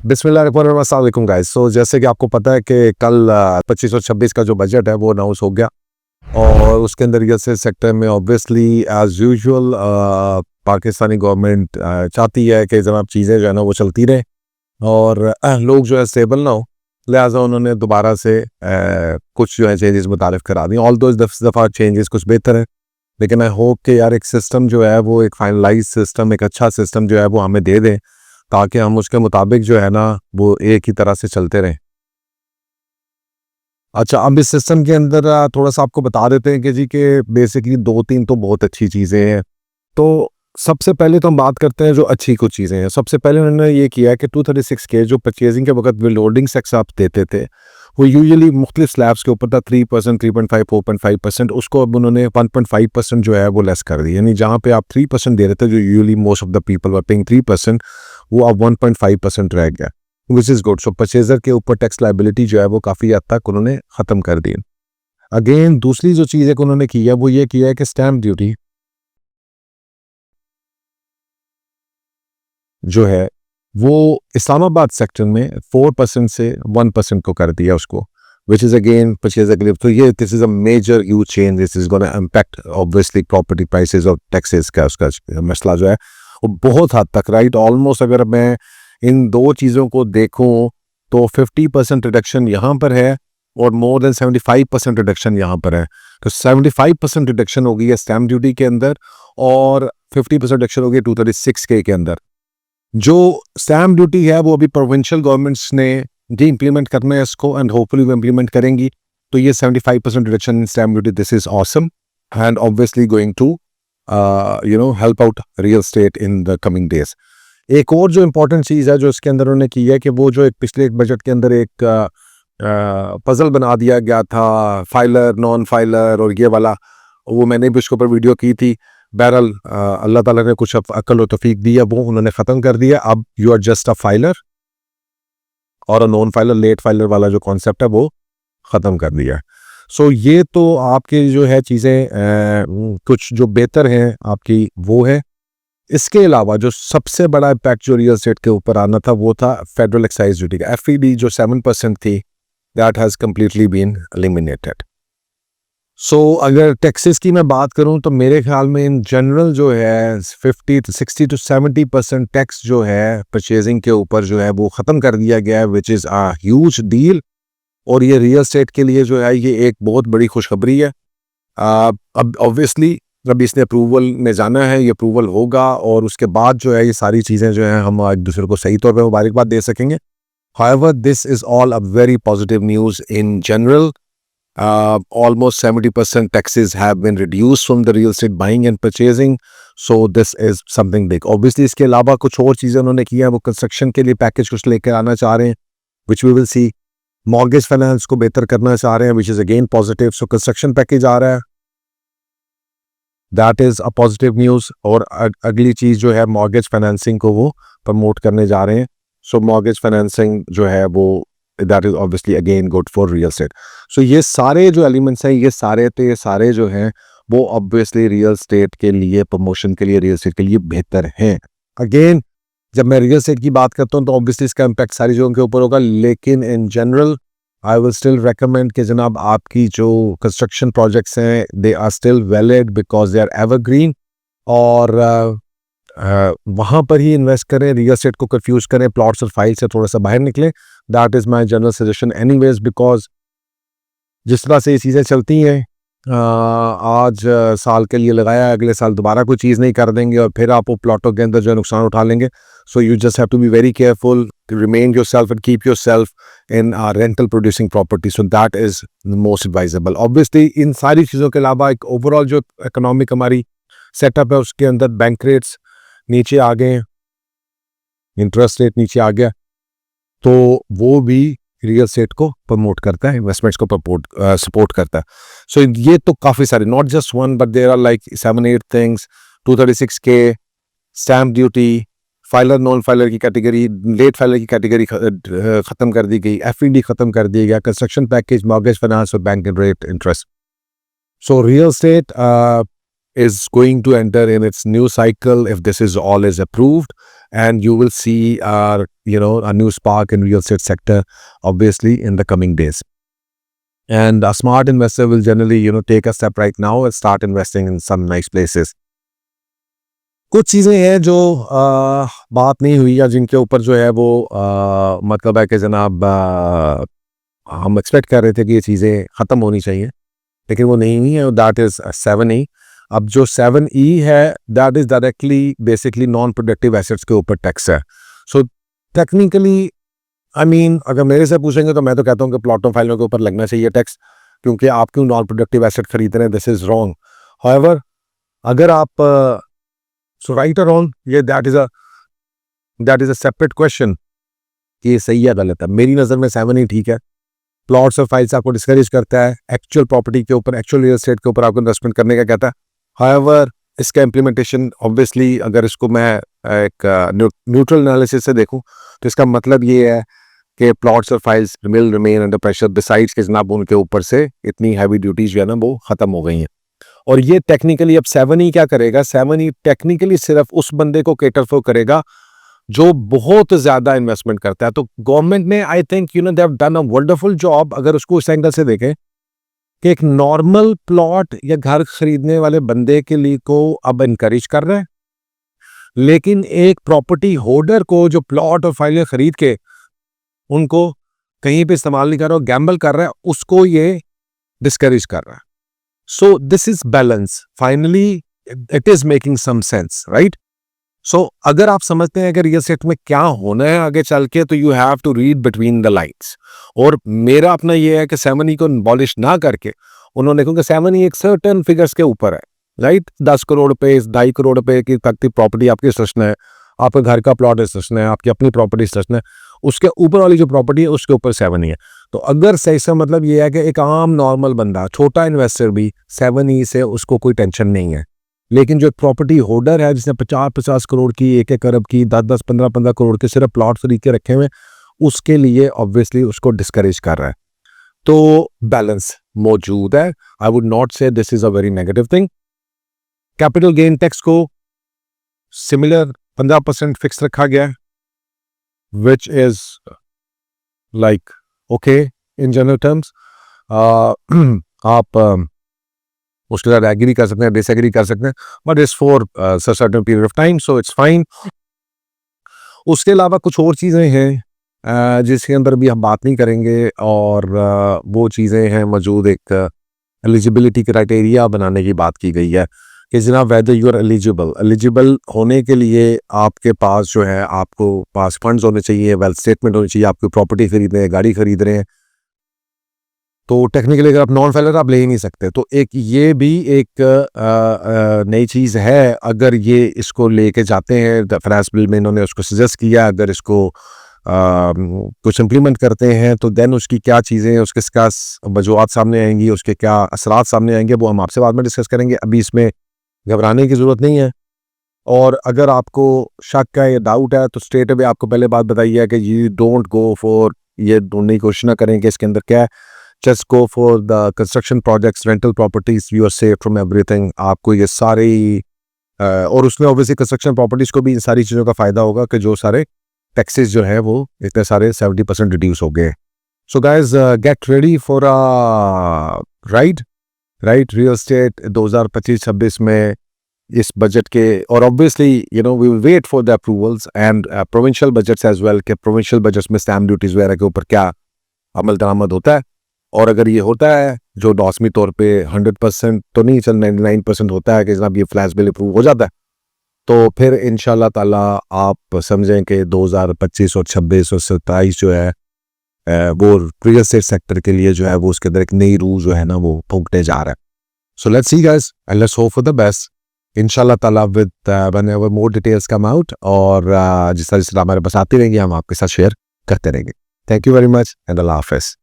बिस्मिल्लाहिर्रहमानिर्रहीम गाइस। सो जैसे कि आपको पता है कि कल 25 और 26 का जो बजट है वो अनाउंस हो गया और उसके अंदर रियल एस्टेट सेक्टर में obviously as usual Pakistani government चाहती है कि जनाब चीज़ें जो है ना वो चलती रहें और लोग जो है स्टेबल ना हो, लिहाजा उन्होंने दोबारा से कुछ जो है चेंजेस मुतारिफ करा दी। ऑल दो इस दफ़ा चेंजेस कुछ बेहतर है, लेकिन आई होप कि यार एक सिस्टम जो है वो एक फाइनलाइज सिस्टम, एक अच्छा सिस्टम जो है वो हमें दे दें ताकि हम उसके मुताबिक जो है ना वो एक ही तरह से चलते रहें। अच्छा, अब इस सिस्टम के अंदर थोड़ा सा आपको बता देते हैं कि जी के बेसिकली 2-3 तो बहुत अच्छी चीज़ें हैं। तो सबसे पहले तो हम बात करते हैं जो अच्छी कुछ चीज़ें हैं। सबसे पहले उन्होंने ये किया है कि 236 के जो परचेजिंग के वक़्त विलहोल्डिंग टैक्स आप देते थे, वो यूजुअली मुख्तलिफ स्लैब्स के ऊपर था 3%, 3.5, 4.5%, उसको अब उन्होंने 1.5% जो है वो लेस कर दिया। यानी जहाँ पे आप 3% दे रहे थे, जो usually most of the people were paying 3%, वो अब 1.5% रह गया, which is good. So purchaser के ऊपर टैक्स लायबिलिटी जो है वो काफ़ी हद तक उन्होंने ख़त्म कर दी। अगेन दूसरी जो चीज़ है कि उन्होंने की है वो ये किया है कि स्टैम्प ड्यूटी जो है वो इस्लामाबाद सेक्टर में 4% से 1% को कर दिया उसको, विच इज़ अगेन परचेजर के लिए। तो ये this is a major huge change, this is gonna impact obviously property prices और टैक्सेस का उसका मसला जो है वो बहुत हद तक, राइट, ऑलमोस्ट अगर मैं इन दो चीज़ों को देखूं तो 50% रिडक्शन यहाँ पर है और मोर देन 75% रिडक्शन यहाँ पर है। तो 75% रिडक्शन हो गई है स्टैम्प ड्यूटी के अंदर और 50% रिडक्शन हो गई 236 के अंदर। जो स्टैम्प ड्यूटी है वो अभी प्रोविंशियल गवर्नमेंट्स ने जी इंप्लीमेंट करना है इसको एंड होपफुली वो इंप्लीमेंट करेंगी। तो ये 75% reduction in stamp duty, this is awesome and obviously going to help out real estate in the coming days. एक और जो इम्पोर्टेंट चीज़ है जो इसके अंदर उन्होंने की है कि वो जो एक पिछले एक बजट के अंदर एक पजल बना दिया गया था, फाइलर नॉन फाइलर और ये वाला, वो मैंने भी उसके ऊपर वीडियो की थी। बहरहाल अल्लाह ताला ने कुछ अक्ल और तौफीक दी है, वो उन्होंने ख़त्म कर दिया। अब you are just a filer और a non filer, late filer वाला जो कॉन्सेप्ट है वो ख़त्म कर दिया। सो ये तो आपकी जो है चीज़ें कुछ जो बेहतर हैं आपकी वो है। इसके अलावा जो सबसे बड़ा इम्पैक्ट जो रियल एस्टेट के ऊपर आना था वो था फेडरल एक्साइज ड्यूटी का। FED जो 7% थी, that has completely been eliminated. So अगर टैक्सेस की मैं बात करूं तो मेरे ख्याल में इन जनरल जो है 60 to 70% टैक्स जो है परचेजिंग के ऊपर जो है वो ख़त्म कर दिया गया है, which is a huge deal. और ये रियल एस्टेट के लिए जो है ये एक बहुत बड़ी खुशखबरी है। अब ऑब्वियसली जब इसने अप्रूवल में जाना है, ये अप्रूवल होगा और उसके बाद जो है ये सारी चीज़ें जो हैं हम एक दूसरे को सही तौर पर मुबारकबाद दे सकेंगे। However, this is all a very positive news in general. Almost 70% taxes have been reduced from the real estate buying and purchasing. So this is something big. Obviously इसके अलावा कुछ और चीज़ें उन्होंने की है, वो कंस्ट्रक्शन के लिए पैकेज कुछ लेकर आना चाह रहे हैं, which we will see. Mortgage finance को बेहतर करना चाह रहे हैं, which is again positive. So construction package आ रहा है, that is a positive news. और अगली चीज़ जो है मॉर्गेज फाइनेंसिंग को वो प्रमोट करने जा रहे हैं। सो मॉर्गेज फाइनेंसिंग जो है वो that is obviously again good for real estate. So ये सारे जो एलिमेंट्स हैं, ये सारे जो हैं वो ऑब्वियसली रियल एस्टेट के लिए, प्रमोशन के लिए, रियल एस्टेट के लिए बेहतर हैं। अगेन जब मैं रियल एस्टेट की बात करता हूँ तो ऑब्वियसली इसका इम्पैक्ट सारी जगहों के ऊपर होगा, लेकिन in general I will still recommend कि जनाब आपकी जो कंस्ट्रक्शन प्रोजेक्ट्स हैं they are still valid because they are evergreen और वहाँ पर ही इन्वेस्ट करें। रियल एस्टेट को कंफ्यूज करें, प्लॉट्स और फाइल से थोड़ा सा बाहर निकलें। That is my general suggestion anyways, because जिस तरह से ये चीज़ें चलती हैं आज साल के लिए लगाया, अगले साल दोबारा कोई चीज़ नहीं कर देंगे और फिर आप वो प्लॉटों के अंदर जो है नुकसान उठा लेंगे। So you just have to be very careful, remain yourself and keep yourself in rental producing property. So that is most advisable. Obviously इन सारी चीज़ों के अलावा एक ओवरऑल जो इकोनॉमिक हमारी सेटअप है उसके अंदर बैंक रेट्स नीचे आ गए, इंटरेस्ट रेट नीचे आ गया, तो वो भी रियल एस्टेट को प्रमोट करता है, इन्वेस्टमेंट्स को सपोर्ट करता है। सो ये तो काफ़ी सारे, not just one but there are like 7-8 things. 236 के, stamp duty, filer non filer की कैटेगरी, लेट फाइलर की कैटेगरी ख़त्म कर दी गई, FED ख़त्म कर दिया गया, कंस्ट्रक्शन पैकेज, मॉर्गेज फाइनेंस और bank rate interest. So real estate is going to enter in its new cycle if this is all is approved, and you will see a new spark in real estate sector obviously in the coming days. And a smart investor will generally take a step right now and start investing in some nice places. कुछ चीज़ें हैं जो बात नहीं हुई या जिनके ऊपर जो है वो मतलब है कि जनाब हम एक्सपेक्ट कर रहे थे कि ये चीज़ें ख़त्म होनी चाहिए, लेकिन वो नहीं हुई है। That is 7E। अब जो 7E है that is directly basically non productive assets के ऊपर टैक्स है। सो टेक्निकली अगर मेरे से पूछेंगे तो मैं तो कहता हूँ कि प्लॉटों फाइलों के ऊपर लगना चाहिए टैक्स, क्योंकि आप क्यों नॉन प्रोडक्टिव एसेट खरीद रहे हैं, दिस इज़ रॉन्ग। हाउएवर अगर आप सो राइट और रॉन्ग, ये that is a separate question कि ये सही है गलत है। मेरी नज़र में 7E ठीक है। प्लॉट्स और फाइल्स आपको डिस्करेज करता है, एक्चुअल प्रॉपर्टी के ऊपर, एक्चुअल रियल एस्टेट के ऊपर आपको इन्वेस्टमेंट करने का कहता है। हाउएवर इसका इम्प्लीमेंटेशन ऑब्वियसली अगर इसको मैं एक न्यूट्रल एनालिसिस से देखूं तो इसका मतलब ये है कि प्लॉट्स और files will remain under pressure besides के जनाब उनके ऊपर से इतनी हैवी ड्यूटीज जो है ना वो ख़त्म हो गई हैं। और ये टेक्निकली अब 7E क्या करेगा, 7E टेक्निकली सिर्फ उस बंदे को केटर फॉर करेगा जो बहुत ज़्यादा इन्वेस्टमेंट करता है। तो गवर्नमेंट ने I think they have done a wonderful job अगर उसको इस एंगल से देखें कि एक नॉर्मल प्लॉट या घर खरीदने वाले बंदे के लिए को अब इनकरेज कर रहा है, लेकिन एक प्रॉपर्टी होल्डर को जो प्लॉट और फाइलें खरीद के उनको कहीं पे इस्तेमाल नहीं कर रहा, गैम्बल कर रहा है, उसको ये डिस्करेज कर रहा है। So this is balance, finally it is making some sense, right? So अगर आप समझते हैं कि रियल एस्टेट में क्या होना है आगे चल के, तो you have to read between the lines. और मेरा अपना ये है कि 7E को अबॉलिश ना करके उन्होंने, क्योंकि 7E एक सर्टेन फिगर्स के ऊपर है, राइट? 10 करोड़ रुपए, 2.5 करोड़ रुपए की तक की प्रॉपर्टी आपकी सस्टन है, आपके घर का प्लॉट सस्टन है, आपकी अपनी प्रॉपर्टी सस्टन है, उसके ऊपर वाली जो प्रॉपर्टी है उसके ऊपर 7E है। तो अगर सही से मतलब ये है कि एक आम नॉर्मल बंदा, छोटा इन्वेस्टर भी 7E से उसको कोई टेंशन नहीं है, लेकिन जो एक प्रॉपर्टी होल्डर है जिसने 50-50 करोड़ की, 1-1 अरब की, 10-10, 15-15 करोड़ के सिर्फ प्लॉट खरीद के रखे हुए, उसके लिए ऑब्वियसली उसको डिस्करेज कर रहा है। तो बैलेंस मौजूद है। आई वुड नॉट से this is a very negative thing. Capital gain tax को सिमिलर 15% फिक्स रखा गया है, which is like okay in general terms. आप उसके साथ एग्री कर सकते हैं, डिसएग्री कर सकते हैं, but it's for certain period of time, so it's fine. उसके अलावा कुछ और चीज़ें हैं जिसके अंदर भी हम बात नहीं करेंगे, और वो चीज़ें हैं मौजूद। एक एलिजिबिलिटी क्राइटेरिया बनाने की बात की गई है कि जनाब वेदर यू आर एलिजिबल होने के लिए आपके पास जो है, आपको पास फंड्स होने चाहिए, वेल्थ स्टेटमेंट होनी चाहिए, आपकी प्रॉपर्टी खरीद रहे हैं, गाड़ी खरीद रहे हैं, तो टेक्निकली अगर आप नॉन फाइलर आप ले ही नहीं सकते। तो एक ये भी एक नई चीज़ है। अगर ये इसको लेके जाते हैं, फाइनेंस बिल में इन्होंने उसको सजेस्ट किया, अगर इसको कुछ इम्प्लीमेंट करते हैं तो देन उसकी क्या चीज़ें, उसके क्या वजूहत सामने आएंगी, उसके क्या असरात सामने आएंगे, वो हम आपसे बाद में डिस्कस करेंगे। अभी इसमें घबराने की ज़रूरत नहीं है। और अगर आपको शक है या डाउट है तो स्ट्रेट अवे आपको पहले बात बताइए है कि यू डोंट गो फॉर, ये ढूंढने की कोशिश ना करें कि इसके अंदर क्या है। Just go for the construction projects, rental properties, you are safe from everything। आपको ये सारी और उसमें ऑब्वियसली कंस्ट्रक्शन प्रॉपर्टीज को भी इन सारी चीज़ों का फ़ायदा होगा कि जो सारे टैक्सेस जो है वो इतने सारे 70% रिड्यूस हो गए। So guys get ready for right real estate 2025-26 में इस बजट के, और obviously we will wait for the approvals and provincial budgets as well, के प्रोविंशियल बजट्स में स्टैम्प ड्यूटीज वगैरह के ऊपर क्या अमल दरामद होता है। और अगर ये होता है जो लाजमी तौर पे 100% तो नहीं, चल 99% होता है कि जनाब ये फ्लैश बिल अप्रूव हो जाता है, तो फिर इंशाल्लाह ताला आप समझें कि 2025 और 26 और 27 जो है वो रियल एस्टेट सेक्टर के लिए जो है वो उसके अंदर एक नई रूह जो है ना वो फूंकने जा रहा है। So let's see guys and let's hope for the best इंशाल्लाह ताला with whenever more details come out, और जिस तरह हमारे पास आती रहेंगी हम आपके साथ शेयर करते रहेंगे। Thank you very much and अल्लाह हाफिज़।